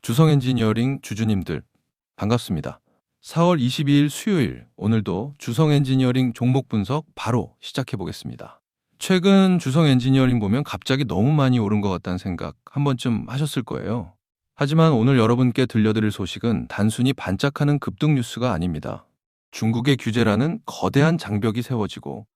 주성 엔지니어링 주주님들 반갑습니다. 4월 22일 수요일 오늘도 주성 엔지니어링 종목 분석 바로 시작해 보겠습니다. 최근 주성 엔지니어링 보면 갑자기 너무 많이 오른 것 같다는 생각 한 번쯤 하셨을 거예요. 하지만 오늘 여러분께 들려드릴 소식은 단순히 반짝하는 급등 뉴스가 아닙니다. 중국의 규제라는 거대한 장벽이 세워지고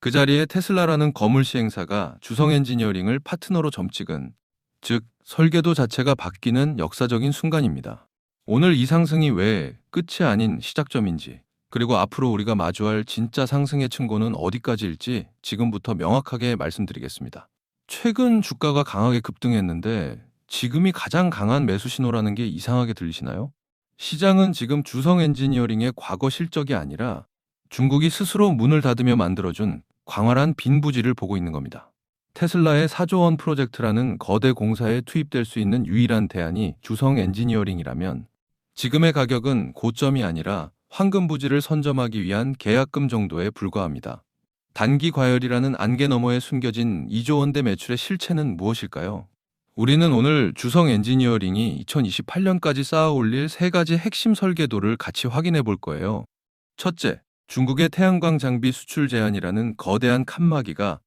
그 자리에 테슬라라는 거물 시행사가 주성 엔지니어링을 파트너로 점찍은, 즉 설계도 자체가 바뀌는 역사적인 순간입니다. 오늘 이 상승이 왜 끝이 아닌 시작점인지, 그리고 앞으로 우리가 마주할 진짜 상승의 층고는 어디까지일지 지금부터 명확하게 말씀드리겠습니다. 최근 주가가 강하게 급등했는데 지금이 가장 강한 매수 신호라는 게 이상하게 들리시나요? 시장은 지금 주성 엔지니어링의 과거 실적이 아니라 중국이 스스로 문을 닫으며 만들어준 광활한 빈 부지를 보고 있는 겁니다. 테슬라의 4조 원 프로젝트라는 거대 공사에 투입될 수 있는 유일한 대안이 주성 엔지니어링이라면 지금의 가격은 고점이 아니라 황금 부지를 선점하기 위한 계약금 정도에 불과합니다. 단기 과열이라는 안개 너머에 숨겨진 2조 원대 매출의 실체는 무엇일까요? 우리는 오늘 주성 엔지니어링이 2028년까지 쌓아 올릴 세 가지 핵심 설계도를 같이 확인해 볼 거예요. 첫째, 중국의 태양광 장비 수출 제한이라는 거대한 칸막이가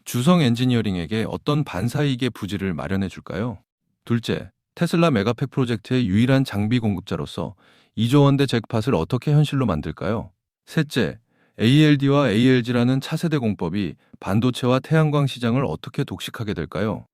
주성 엔지니어링에게 어떤 반사이익의 부지를 마련해 줄까요? 둘째, 테슬라 메가팩 프로젝트의 유일한 장비 공급자로서 2조 원대 잭팟을 어떻게 현실로 만들까요? 셋째, ALD와 ALG라는 차세대 공법이 반도체와 태양광 시장을 어떻게 독식하게 될까요?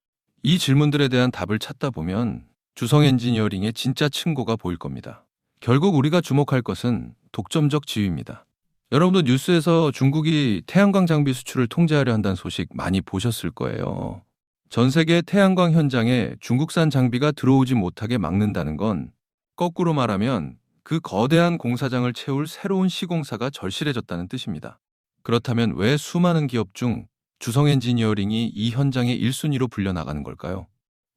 이 질문들에 대한 답을 찾다 보면 주성 엔지니어링의 진짜 층고가 보일 겁니다. 결국 우리가 주목할 것은 독점적 지위입니다. 여러분도 뉴스에서 중국이 태양광 장비 수출을 통제하려 한다는 소식 많이 보셨을 거예요. 전 세계 태양광 현장에 중국산 장비가 들어오지 못하게 막는다는 건 거꾸로 말하면 그 거대한 공사장을 채울 새로운 시공사가 절실해졌다는 뜻입니다. 그렇다면 왜 수많은 기업 중 주성 엔지니어링이 이 현장의 1순위로 불려나가는 걸까요?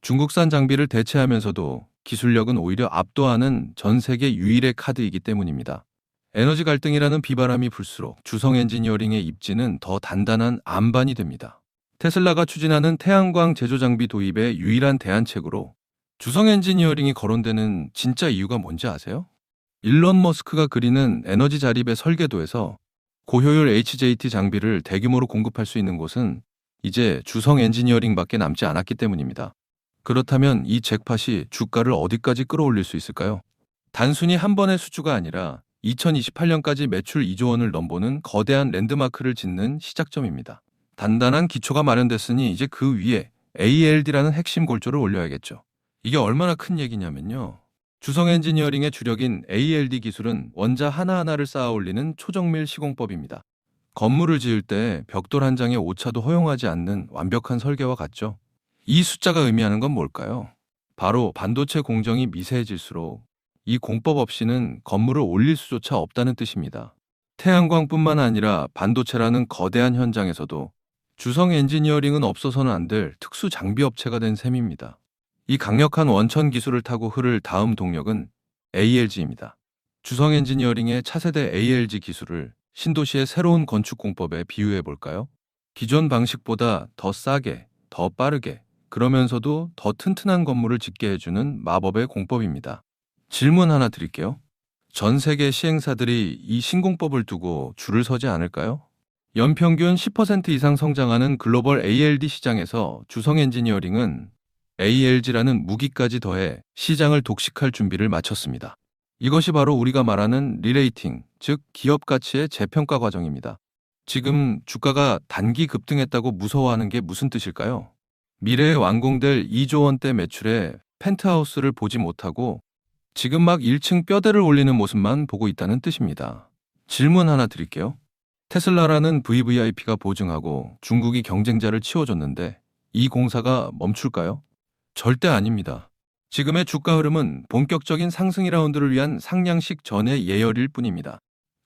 중국산 장비를 대체하면서도 기술력은 오히려 압도하는 전 세계 유일의 카드이기 때문입니다. 에너지 갈등이라는 비바람이 불수록 주성 엔지니어링의 입지는 더 단단한 안반이 됩니다. 테슬라가 추진하는 태양광 제조 장비 도입의 유일한 대안책으로 주성 엔지니어링이 거론되는 진짜 이유가 뭔지 아세요? 일론 머스크가 그리는 에너지 자립의 설계도에서 고효율 HJT 장비를 대규모로 공급할 수 있는 곳은 이제 주성 엔지니어링밖에 남지 않았기 때문입니다. 그렇다면 이 잭팟이 주가를 어디까지 끌어올릴 수 있을까요? 단순히 한 번의 수주가 아니라 2028년까지 매출 2조 원을 넘보는 거대한 랜드마크를 짓는 시작점입니다. 단단한 기초가 마련됐으니 이제 그 위에 ALD라는 핵심 골조를 올려야겠죠. 이게 얼마나 큰 얘기냐면요. 주성 엔지니어링의 주력인 ALD 기술은 원자 하나하나를 쌓아 올리는 초정밀 시공법입니다. 건물을 지을 때 벽돌 한 장의 오차도 허용하지 않는 완벽한 설계와 같죠. 이 숫자가 의미하는 건 뭘까요? 바로 반도체 공정이 미세해질수록 이 공법 없이는 건물을 올릴 수조차 없다는 뜻입니다. 태양광뿐만 아니라 반도체라는 거대한 현장에서도 주성 엔지니어링은 없어서는 안 될 특수 장비 업체가 된 셈입니다. 이 강력한 원천 기술을 타고 흐를 다음 동력은 ALG입니다. 주성 엔지니어링의 차세대 ALG 기술을 신도시의 새로운 건축 공법에 비유해 볼까요? 기존 방식보다 더 싸게, 더 빠르게, 그러면서도 더 튼튼한 건물을 짓게 해주는 마법의 공법입니다. 질문 하나 드릴게요. 전 세계 시행사들이 이 신공법을 두고 줄을 서지 않을까요? 연평균 10% 이상 성장하는 글로벌 ALD 시장에서 주성 엔지니어링은 ALG라는 무기까지 더해 시장을 독식할 준비를 마쳤습니다. 이것이 바로 우리가 말하는 리레이팅, 즉 기업 가치의 재평가 과정입니다. 지금 주가가 단기 급등했다고 무서워하는 게 무슨 뜻일까요? 미래에 완공될 2조 원대 매출에 펜트하우스를 보지 못하고 지금 막 1층 뼈대를 올리는 모습만 보고 있다는 뜻입니다. 질문 하나 드릴게요. 테슬라라는 VVIP가 보증하고 중국이 경쟁자를 치워줬는데 이 공사가 멈출까요? 절대 아닙니다. 지금의 주가 흐름은 본격적인 상승 라운드를 위한 상향식 전의 예열일 뿐입니다.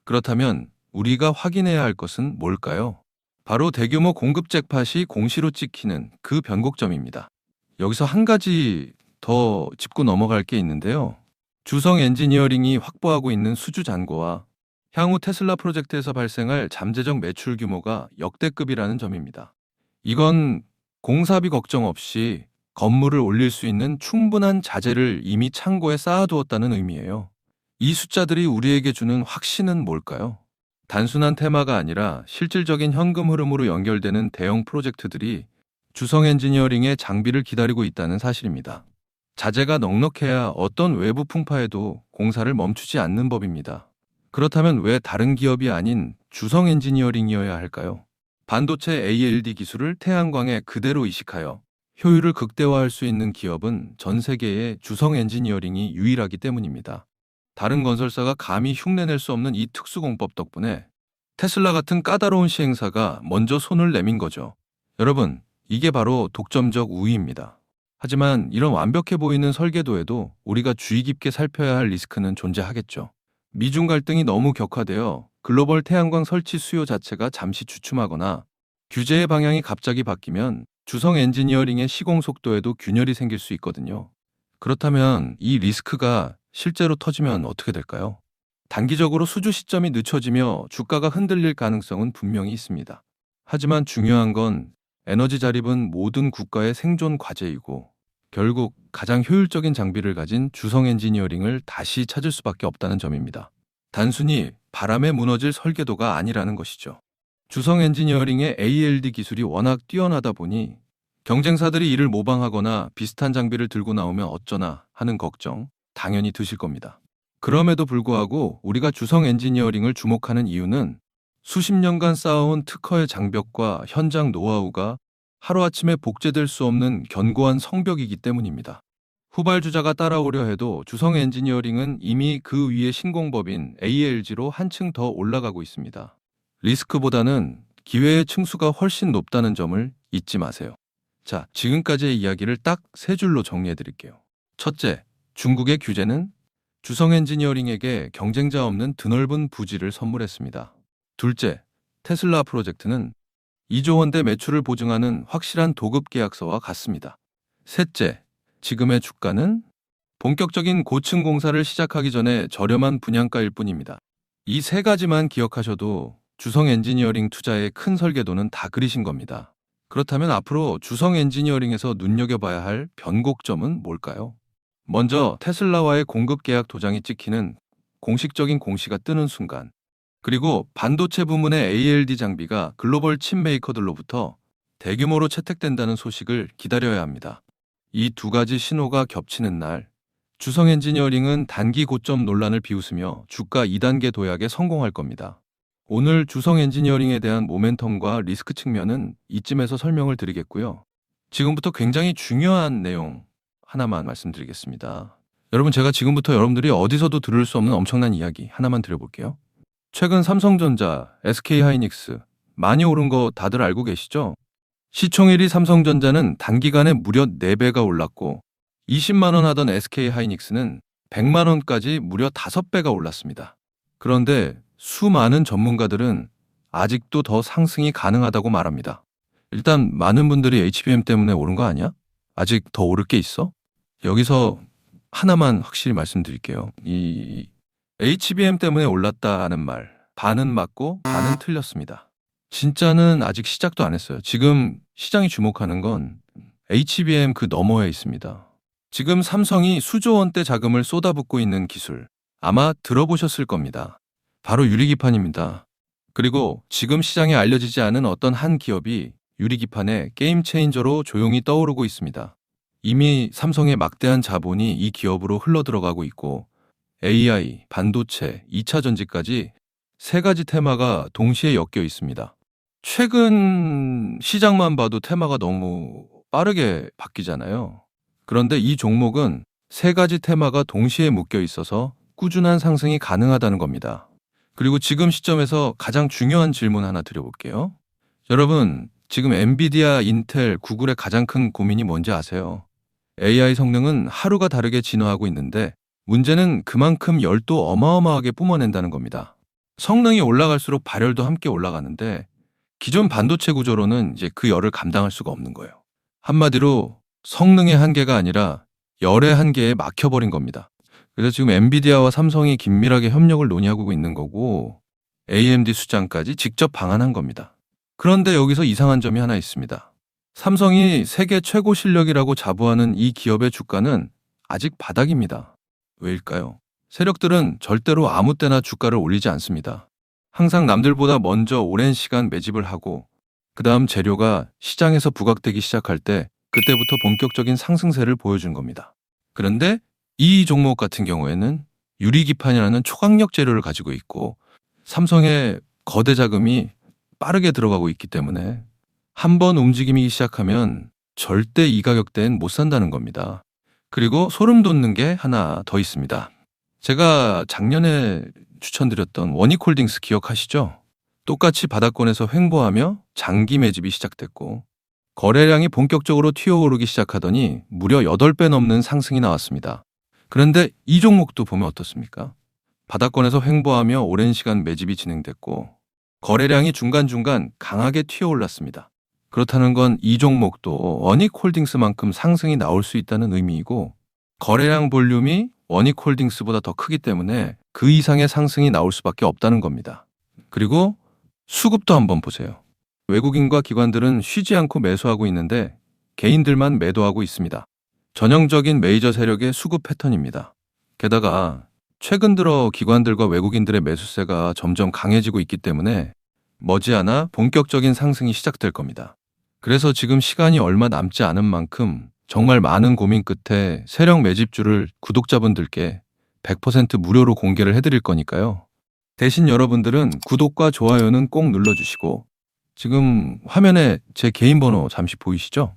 그렇다면 우리가 확인해야 할 것은 뭘까요? 바로 대규모 공급 잭팟이 공시로 찍히는 그 변곡점입니다. 여기서 한 가지 더 짚고 넘어갈 게 있는데요. 주성 엔지니어링이 확보하고 있는 수주 잔고와 향후 테슬라 프로젝트에서 발생할 잠재적 매출 규모가 역대급이라는 점입니다. 이건 공사비 걱정 없이 건물을 올릴 수 있는 충분한 자재를 이미 창고에 쌓아두었다는 의미예요. 이 숫자들이 우리에게 주는 확신은 뭘까요? 단순한 테마가 아니라 실질적인 현금 흐름으로 연결되는 대형 프로젝트들이 주성 엔지니어링의 장비를 기다리고 있다는 사실입니다. 자재가 넉넉해야 어떤 외부 풍파에도 공사를 멈추지 않는 법입니다. 그렇다면 왜 다른 기업이 아닌 주성 엔지니어링이어야 할까요? 반도체 ALD 기술을 태양광에 그대로 이식하여 효율을 극대화할 수 있는 기업은 전 세계에 주성 엔지니어링이 유일하기 때문입니다. 다른 건설사가 감히 흉내낼 수 없는 이 특수공법 덕분에 테슬라 같은 까다로운 시행사가 먼저 손을 내민 거죠. 여러분, 이게 바로 독점적 우위입니다. 하지만 이런 완벽해 보이는 설계도에도 우리가 주의 깊게 살펴야 할 리스크는 존재하겠죠. 미중 갈등이 너무 격화되어 글로벌 태양광 설치 수요 자체가 잠시 주춤하거나 규제의 방향이 갑자기 바뀌면 주성 엔지니어링의 시공 속도에도 균열이 생길 수 있거든요. 그렇다면 이 리스크가 실제로 터지면 어떻게 될까요? 단기적으로 수주 시점이 늦춰지며 주가가 흔들릴 가능성은 분명히 있습니다. 하지만 중요한 건 에너지 자립은 모든 국가의 생존 과제이고 결국 가장 효율적인 장비를 가진 주성 엔지니어링을 다시 찾을 수밖에 없다는 점입니다. 단순히 바람에 무너질 설계도가 아니라는 것이죠. 주성 엔지니어링의 ALD 기술이 워낙 뛰어나다 보니 경쟁사들이 이를 모방하거나 비슷한 장비를 들고 나오면 어쩌나 하는 걱정 당연히 드실 겁니다. 그럼에도 불구하고 우리가 주성 엔지니어링을 주목하는 이유는 수십 년간 쌓아온 특허의 장벽과 현장 노하우가 하루아침에 복제될 수 없는 견고한 성벽이기 때문입니다. 후발주자가 따라오려 해도 주성 엔지니어링은 이미 그 위의 신공법인 ALG로 한층 더 올라가고 있습니다. 리스크보다는 기회의 층수가 훨씬 높다는 점을 잊지 마세요. 자, 지금까지의 이야기를 딱 세 줄로 정리해 드릴게요. 첫째, 중국의 규제는 주성 엔지니어링에게 경쟁자 없는 드넓은 부지를 선물했습니다. 둘째, 테슬라 프로젝트는 2조 원대 매출을 보증하는 확실한 도급 계약서와 같습니다. 셋째, 지금의 주가는 본격적인 고층 공사를 시작하기 전에 저렴한 분양가일 뿐입니다. 이 세 가지만 기억하셔도 주성 엔지니어링 투자의 큰 설계도는 다 그리신 겁니다. 그렇다면 앞으로 주성 엔지니어링에서 눈여겨봐야 할 변곡점은 뭘까요? 먼저 테슬라와의 공급 계약 도장이 찍히는 공식적인 공시가 뜨는 순간, 그리고 반도체 부문의 ALD 장비가 글로벌 칩 메이커들로부터 대규모로 채택된다는 소식을 기다려야 합니다. 이 두 가지 신호가 겹치는 날, 주성 엔지니어링은 단기 고점 논란을 비웃으며 주가 2단계 도약에 성공할 겁니다. 오늘 주성 엔지니어링에 대한 모멘텀과 리스크 측면은 이쯤에서 설명을 드리겠고요. 지금부터 굉장히 중요한 내용 하나만 말씀드리겠습니다. 여러분, 제가 지금부터 여러분들이 어디서도 들을 수 없는 엄청난 이야기 하나만 드려볼게요. 최근 삼성전자, SK하이닉스 많이 오른 거 다들 알고 계시죠? 시총 1위 삼성전자는 단기간에 무려 4배가 올랐고 20만 원 하던 SK하이닉스는 100만 원까지 무려 5배가 올랐습니다. 그런데 수많은 전문가들은 아직도 더 상승이 가능하다고 말합니다. 일단 많은 분들이 HBM 때문에 오른 거 아니야? 아직 더 오를 게 있어? 여기서 하나만 확실히 말씀드릴게요. 이 HBM 때문에 올랐다는 말, 반은 맞고 반은 틀렸습니다. 진짜는 아직 시작도 안 했어요. 지금 시장이 주목하는 건 HBM 그 너머에 있습니다. 지금 삼성이 수조 원대 자금을 쏟아붓고 있는 기술, 아마 들어보셨을 겁니다. 바로 유리기판입니다. 그리고 지금 시장에 알려지지 않은 어떤 한 기업이 유리기판의 게임 체인저로 조용히 떠오르고 있습니다. 이미 삼성의 막대한 자본이 이 기업으로 흘러들어가고 있고 AI, 반도체, 2차 전지까지 세 가지 테마가 동시에 엮여 있습니다. 최근 시장만 봐도 테마가 너무 빠르게 바뀌잖아요. 그런데 이 종목은 세 가지 테마가 동시에 묶여 있어서 꾸준한 상승이 가능하다는 겁니다. 그리고 지금 시점에서 가장 중요한 질문 하나 드려볼게요. 여러분, 지금 엔비디아, 인텔, 구글의 가장 큰 고민이 뭔지 아세요? AI 성능은 하루가 다르게 진화하고 있는데 문제는 그만큼 열도 어마어마하게 뿜어낸다는 겁니다. 성능이 올라갈수록 발열도 함께 올라가는데 기존 반도체 구조로는 이제 그 열을 감당할 수가 없는 거예요. 한마디로 성능의 한계가 아니라 열의 한계에 막혀버린 겁니다. 그래서 지금 엔비디아와 삼성이 긴밀하게 협력을 논의하고 있는 거고 AMD 수장까지 직접 방한한 겁니다. 그런데 여기서 이상한 점이 하나 있습니다. 삼성이 세계 최고 실력이라고 자부하는 이 기업의 주가는 아직 바닥입니다. 왜일까요? 세력들은 절대로 아무 때나 주가를 올리지 않습니다. 항상 남들보다 먼저 오랜 시간 매집을 하고 그 다음 재료가 시장에서 부각되기 시작할 때 그때부터 본격적인 상승세를 보여준 겁니다. 그런데 이 종목 같은 경우에는 유리기판이라는 초강력 재료를 가지고 있고 삼성의 거대 자금이 빠르게 들어가고 있기 때문에 한번 움직임이 시작하면 절대 이 가격대엔 못 산다는 겁니다. 그리고 소름 돋는 게 하나 더 있습니다. 제가 작년에 추천드렸던 원익홀딩스 기억하시죠? 똑같이 바닥권에서 횡보하며 장기 매집이 시작됐고 거래량이 본격적으로 튀어오르기 시작하더니 무려 8배 넘는 상승이 나왔습니다. 그런데 이 종목도 보면 어떻습니까? 바닥권에서 횡보하며 오랜 시간 매집이 진행됐고 거래량이 중간중간 강하게 튀어올랐습니다. 그렇다는 건 이 종목도 원익홀딩스만큼 상승이 나올 수 있다는 의미이고 거래량 볼륨이 원익홀딩스보다 더 크기 때문에 그 이상의 상승이 나올 수밖에 없다는 겁니다. 그리고 수급도 한번 보세요. 외국인과 기관들은 쉬지 않고 매수하고 있는데 개인들만 매도하고 있습니다. 전형적인 메이저 세력의 수급 패턴입니다. 게다가 최근 들어 기관들과 외국인들의 매수세가 점점 강해지고 있기 때문에 머지않아 본격적인 상승이 시작될 겁니다. 그래서 지금 시간이 얼마 남지 않은 만큼 정말 많은 고민 끝에 세력 매집주를 구독자분들께 100% 무료로 공개를 해드릴 거니까요. 대신 여러분들은 구독과 좋아요는 꼭 눌러주시고 지금 화면에 제 개인 번호 잠시 보이시죠?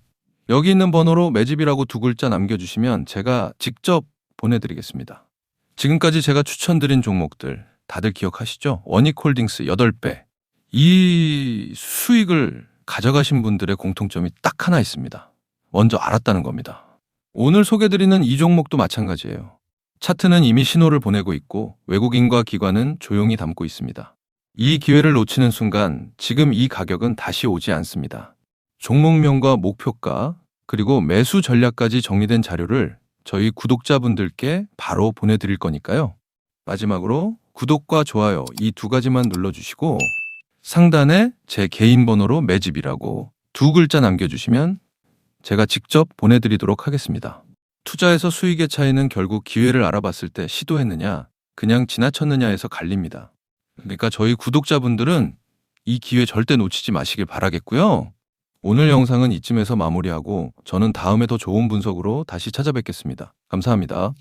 여기 있는 번호로 매집이라고 2글자 남겨주시면 제가 직접 보내드리겠습니다. 지금까지 제가 추천드린 종목들 다들 기억하시죠? 원익홀딩스 8배. 이 수익을 가져가신 분들의 공통점이 딱 하나 있습니다. 먼저 알았다는 겁니다. 오늘 소개드리는 이 종목도 마찬가지예요. 차트는 이미 신호를 보내고 있고 외국인과 기관은 조용히 담고 있습니다. 이 기회를 놓치는 순간 지금 이 가격은 다시 오지 않습니다. 종목명과 목표가 그리고 매수 전략까지 정리된 자료를 저희 구독자분들께 바로 보내드릴 거니까요. 마지막으로 구독과 좋아요 이 2가지만 눌러주시고 상단에 제 개인 번호로 매집이라고 2글자 남겨주시면 제가 직접 보내드리도록 하겠습니다. 투자에서 수익의 차이는 결국 기회를 알아봤을 때 시도했느냐, 그냥 지나쳤느냐에서 갈립니다. 그러니까 저희 구독자분들은 이 기회 절대 놓치지 마시길 바라겠고요. 오늘 영상은 이쯤에서 마무리하고 저는 다음에 더 좋은 분석으로 다시 찾아뵙겠습니다. 감사합니다.